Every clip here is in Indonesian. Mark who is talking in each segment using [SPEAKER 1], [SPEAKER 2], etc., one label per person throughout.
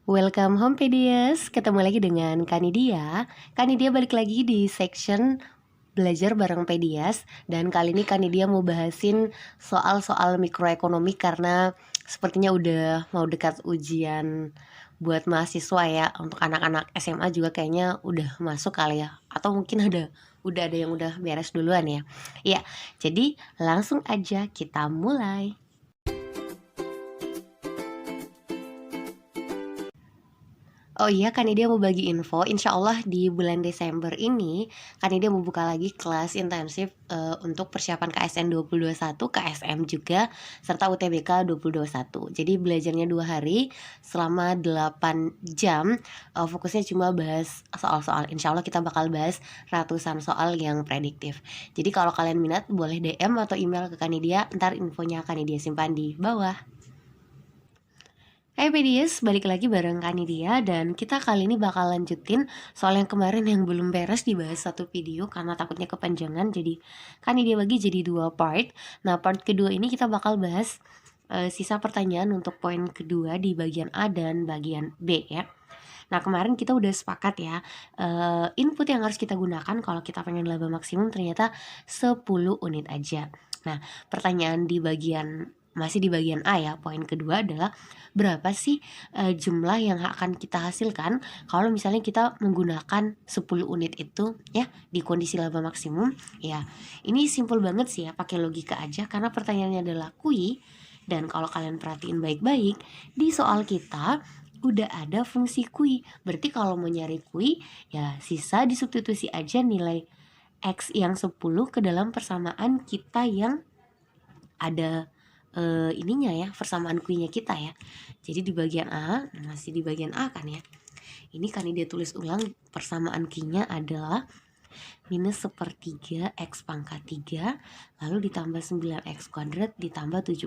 [SPEAKER 1] Welcome home Pedias, ketemu lagi dengan Kanidia. Kanidia balik lagi di section belajar bareng Pedias. Dan kali ini Kanidia mau bahasin soal-soal mikroekonomi karena sepertinya udah mau dekat ujian buat mahasiswa ya. Untuk anak-anak SMA juga kayaknya udah masuk kali ya. Atau mungkin udah ada yang udah beres duluan ya. Ya, jadi langsung aja kita mulai. Oh iya, Kanidia mau bagi info, insya Allah di bulan Desember ini Kanidia mau buka lagi kelas intensif untuk persiapan KSN 2021, KSM juga, serta UTBK 2021. Jadi belajarnya 2 hari selama 8 jam, fokusnya cuma bahas soal-soal. Insya Allah kita bakal bahas ratusan soal yang prediktif. Jadi kalau kalian minat boleh DM atau email ke Kanidia, ntar infonya Kanidia simpan di bawah. Hai PDS, balik lagi bareng Kanidia dan kita kali ini bakal lanjutin soal yang kemarin yang belum beres dibahas satu video karena takutnya kepanjangan, jadi Kanidia bagi jadi 2 part. Nah, part kedua ini kita bakal bahas sisa pertanyaan untuk poin kedua di bagian A dan bagian B ya. Nah, kemarin kita udah sepakat ya, input yang harus kita gunakan kalau kita pengen laba maksimum ternyata 10 unit aja. Nah, pertanyaan masih di bagian A ya, poin kedua adalah berapa sih jumlah yang akan kita hasilkan kalau misalnya kita menggunakan 10 unit itu ya di kondisi laba maksimum. Ya, ini simple banget sih ya, pakai logika aja karena pertanyaannya adalah kui. Dan kalau kalian perhatiin baik-baik, di soal kita udah ada fungsi kui. Berarti kalau mau nyari kui, ya sisa disubstitusi aja nilai X yang 10 ke dalam persamaan kita yang ada ininya ya, persamaan kuinya kita ya. Jadi di bagian A, masih di bagian A kan ya. Ini kan dia tulis ulang, persamaan kuinya adalah minus sepertiga X pangkat 3 lalu ditambah 9X kuadrat ditambah 70.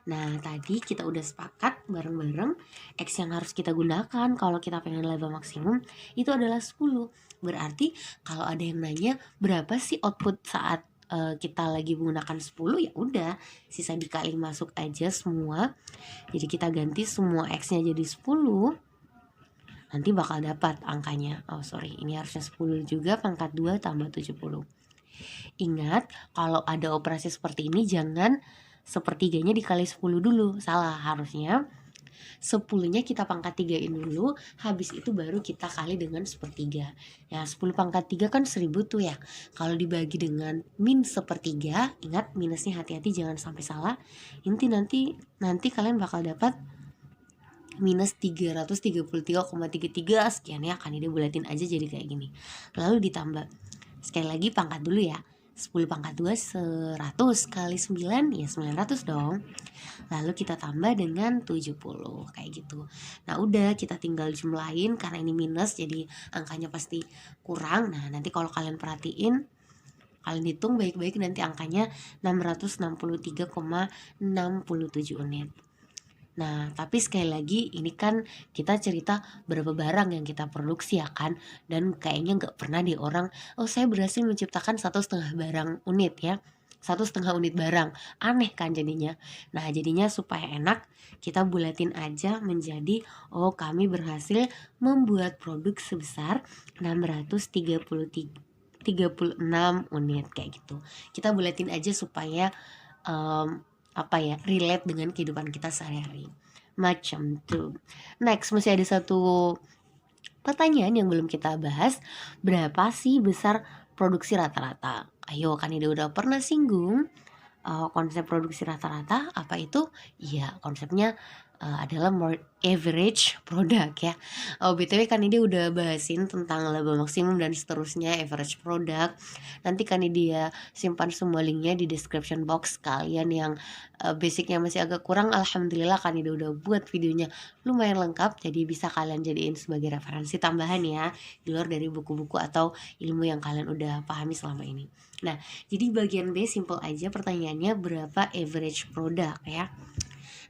[SPEAKER 1] Nah, tadi kita udah sepakat bareng-bareng X yang harus kita gunakan kalau kita pengen laba maksimum itu adalah 10. Berarti kalau ada yang nanya berapa sih output saat kita lagi menggunakan 10, ya udah sisa dikali masuk aja semua. Jadi kita ganti semua X-nya jadi 10. Nanti bakal dapat angkanya. Oh sorry, ini harusnya 10 juga pangkat 2 tambah 70. Ingat, kalau ada operasi seperti ini jangan sepertiganya dikali 10 dulu. Salah, harusnya 10-nya kita pangkat 3-in dulu, habis itu baru kita kali dengan sepertiga. Ya, 10 pangkat 3 kan 1000 tuh ya. Kalau dibagi dengan min sepertiga, ingat minusnya hati-hati jangan sampai salah. Nanti kalian bakal dapat minus 333,33 sekian ya. Kan ini bulatin aja jadi kayak gini. Lalu ditambah, sekali lagi pangkat dulu ya, 10 pangkat 2 100 kali 9 ya 900 dong. Lalu kita tambah dengan 70 kayak gitu. Nah udah kita tinggal jumlahin karena ini minus jadi angkanya pasti kurang. Nah nanti kalau kalian perhatiin, kalian hitung baik-baik nanti angkanya 663,67 unit. Nah, tapi sekali lagi ini kan kita cerita berapa barang yang kita produksi ya kan. Dan kayaknya nggak pernah deh orang, oh saya berhasil menciptakan 1,5 barang unit ya, 1,5 unit barang. Aneh kan jadinya. Nah jadinya supaya enak kita bulatin aja menjadi, oh kami berhasil membuat produk sebesar 636 unit kayak gitu. Kita bulatin aja supaya relate dengan kehidupan kita sehari-hari macam tuh. Next masih ada satu pertanyaan yang belum kita bahas, berapa sih besar produksi rata-rata? Ayo, kan udah pernah singgung konsep produksi rata-rata. Apa itu? Ya konsepnya adalah more average product ya. BTW kan ini udah bahasin tentang laba maksimum dan seterusnya average product. Nanti kan dia simpan semua linknya di description box. Kalian yang basicnya masih agak kurang, alhamdulillah kan ini udah buat videonya lumayan lengkap, jadi bisa kalian jadiin sebagai referensi tambahan ya di luar dari buku-buku atau ilmu yang kalian udah pahami selama ini. Nah, jadi bagian B simple aja, pertanyaannya berapa average product ya.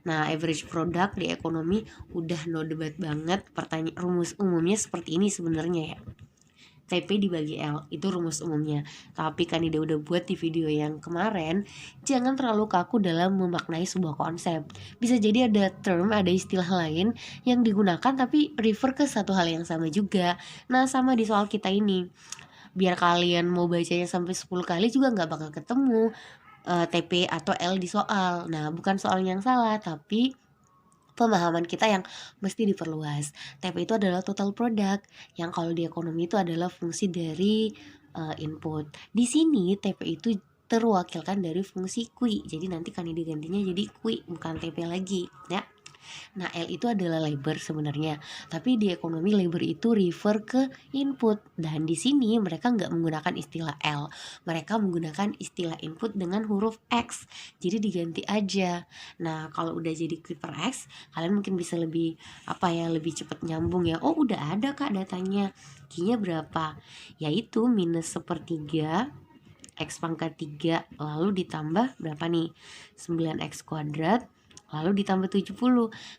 [SPEAKER 1] Nah, average product di ekonomi udah no debat banget. Rumus umumnya seperti ini sebenarnya ya. TP dibagi L, itu rumus umumnya. Tapi kan ide udah buat di video yang kemarin, jangan terlalu kaku dalam memaknai sebuah konsep. Bisa jadi ada term, ada istilah lain yang digunakan tapi refer ke satu hal yang sama juga. Nah, sama di soal kita ini. Biar kalian mau bacanya sampai 10 kali juga nggak bakal ketemu TP atau L di soal. Nah, bukan soalnya yang salah, tapi pemahaman kita yang mesti diperluas. TP itu adalah total product, yang kalau di ekonomi itu adalah fungsi dari input. Di sini TP itu terwakilkan dari fungsi Q. Jadi nanti kan digantinya jadi Q, bukan TP lagi, ya. Nah, L itu adalah labor sebenarnya, tapi di ekonomi labor itu refer ke input, dan di sini mereka nggak menggunakan istilah L, mereka menggunakan istilah input dengan huruf X, jadi diganti aja. Nah, kalau udah jadi Q per X, kalian mungkin bisa lebih lebih cepat nyambung ya. Oh, udah ada kak datanya, Q-nya berapa? Yaitu minus sepertiga X pangkat 3 lalu ditambah berapa nih? 9X kuadrat lalu ditambah 70.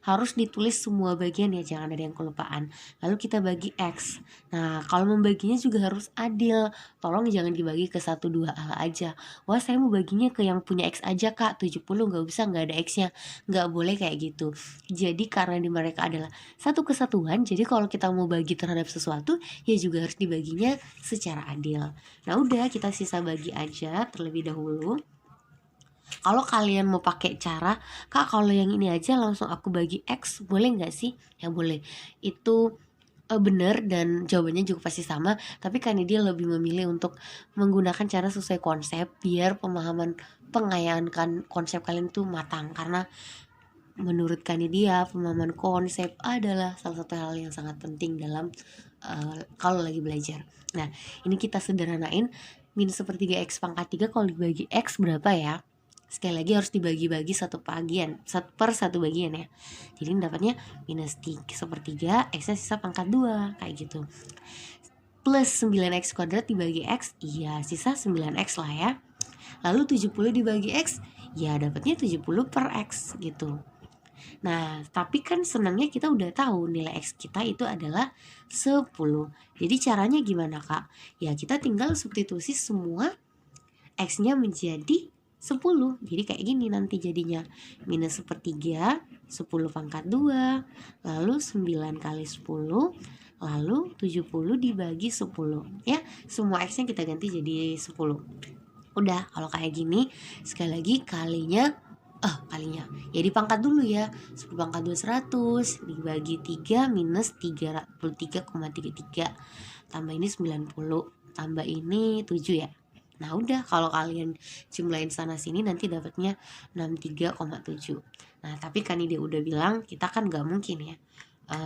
[SPEAKER 1] Harus ditulis semua bagian ya, jangan ada yang kelupaan. Lalu kita bagi X. Nah, kalau membaginya juga harus adil. Tolong jangan dibagi ke 1, 2 hal aja. Wah, saya mau baginya ke yang punya X aja kak, 70 gak bisa, gak ada X-nya. Gak boleh kayak gitu. Jadi karena di mereka adalah satu kesatuan, jadi kalau kita mau bagi terhadap sesuatu, ya juga harus dibaginya secara adil. Nah, udah kita sisa bagi aja terlebih dahulu. Kalau kalian mau pakai cara, kak kalau yang ini aja langsung aku bagi X, boleh nggak sih? Ya boleh. Itu bener dan jawabannya juga pasti sama. Tapi kan dia lebih memilih untuk menggunakan cara sesuai konsep, biar pemahaman pengayaan konsep kalian tuh matang. Karena menurut Kanidia pemahaman konsep adalah salah satu hal yang sangat penting dalam kalau lagi belajar. Nah, ini kita sederhanain, minus sepertiga X pangkat 3 kalau dibagi X berapa ya? Sekali lagi harus dibagi-bagi satu bagian, per satu bagian ya. Jadi dapatnya minus 3 sepertiga, X-nya sisa pangkat 2, kayak gitu. Plus 9X kuadrat dibagi X, iya sisa 9X lah ya. Lalu 70 dibagi X, ya dapatnya 70 per X gitu. Nah, tapi kan senangnya kita udah tahu nilai X kita itu adalah 10. Jadi caranya gimana kak? Ya kita tinggal substitusi semua X-nya menjadi 10. Jadi kayak gini nanti jadinya. Minus sepertiga, 10 pangkat 2, lalu 9 kali 10, lalu 70 dibagi 10. Ya, semua X-nya kita ganti jadi 10. Udah, kalau kayak gini, sekali lagi kalinya ya dipangkat dulu ya. 10 pangkat 2 100 dibagi 3 minus 33,33. Tambah ini 90, tambah ini 7 ya. Nah udah, kalau kalian jumlahin sana sini nanti dapatnya 63,7. Nah tapi kan dia udah bilang kita kan gak mungkin ya.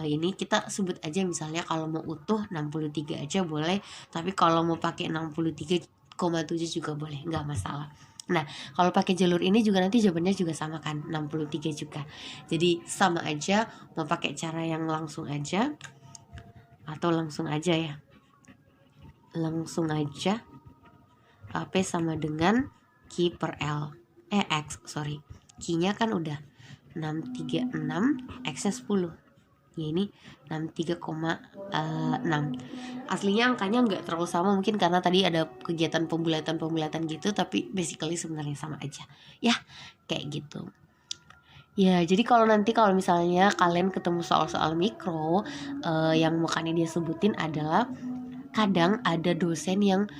[SPEAKER 1] Ini kita sebut aja misalnya kalau mau utuh 63 aja boleh, tapi kalau mau pakai 63,7 juga boleh, nggak masalah. Nah, kalau pakai jalur ini juga nanti jawabannya juga sama kan, 63 juga. Jadi sama aja, mau pakai cara yang langsung aja atau langsung aja ya. Langsung aja. P sama dengan Q per L. X, sorry. Q-nya kan udah 636, X-nya 10. Ya ini 63,6. Aslinya angkanya nggak terlalu sama, mungkin karena tadi ada kegiatan pembulatan gitu, tapi basically sebenarnya sama aja ya, kayak gitu ya. Jadi kalau misalnya kalian ketemu soal-soal mikro, yang makanya dia sebutin adalah kadang ada dosen yang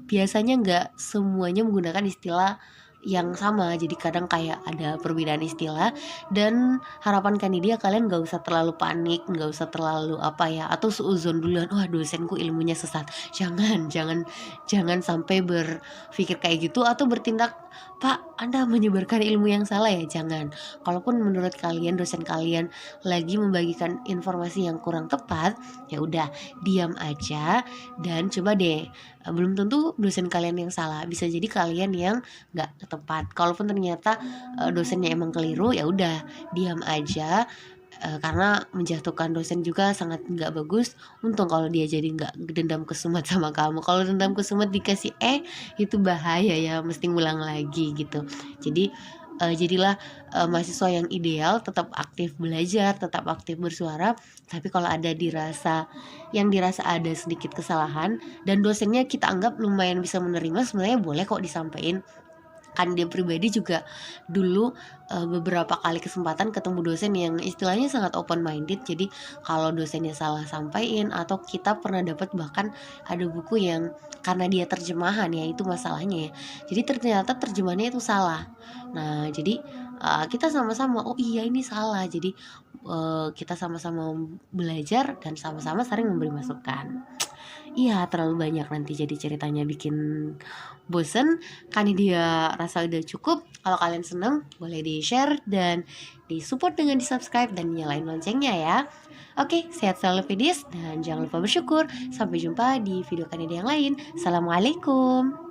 [SPEAKER 1] biasanya nggak semuanya menggunakan istilah yang sama, jadi kadang kayak ada perbedaan istilah, dan harapan Kanidia kalian gak usah terlalu panik, gak usah terlalu atau suuzon duluan, wah dosenku ilmunya sesat. Jangan sampai berpikir kayak gitu atau bertindak, Pak Anda menyebarkan ilmu yang salah ya, jangan. Kalaupun menurut kalian dosen kalian lagi membagikan informasi yang kurang tepat, ya udah diam aja dan coba deh, belum tentu dosen kalian yang salah, bisa jadi kalian yang nggak tepat. Kalaupun ternyata dosennya emang keliru, ya udah diam aja, karena menjatuhkan dosen juga sangat nggak bagus. Untung kalau dia jadi nggak dendam kesumat sama kamu. Kalau dendam kesumat dikasih itu bahaya ya, mesti ngulang lagi gitu. Jadi Jadilah mahasiswa yang ideal, tetap aktif belajar, tetap aktif bersuara. Tapi kalau ada dirasa ada sedikit kesalahan dan dosennya kita anggap lumayan bisa menerima, sebenarnya boleh kok disampaikan. Kan dia pribadi juga dulu beberapa kali kesempatan ketemu dosen yang istilahnya sangat open minded. Jadi kalau dosennya salah sampaikan, atau kita pernah dapat bahkan ada buku yang karena dia terjemahan ya, itu masalahnya ya. Jadi ternyata terjemahannya itu salah. Nah, jadi kita sama-sama, oh iya ini salah. Jadi kita sama-sama belajar dan sama-sama saling memberi masukan. Iya, terlalu banyak nanti jadi ceritanya bikin bosen. Kan dia rasa udah cukup. Kalau kalian seneng, boleh di-share dan di-support dengan di-subscribe dan nyalain loncengnya ya. Oke, sehat selalu Vidis dan jangan lupa bersyukur. Sampai jumpa di video Kanida yang lain. Assalamualaikum.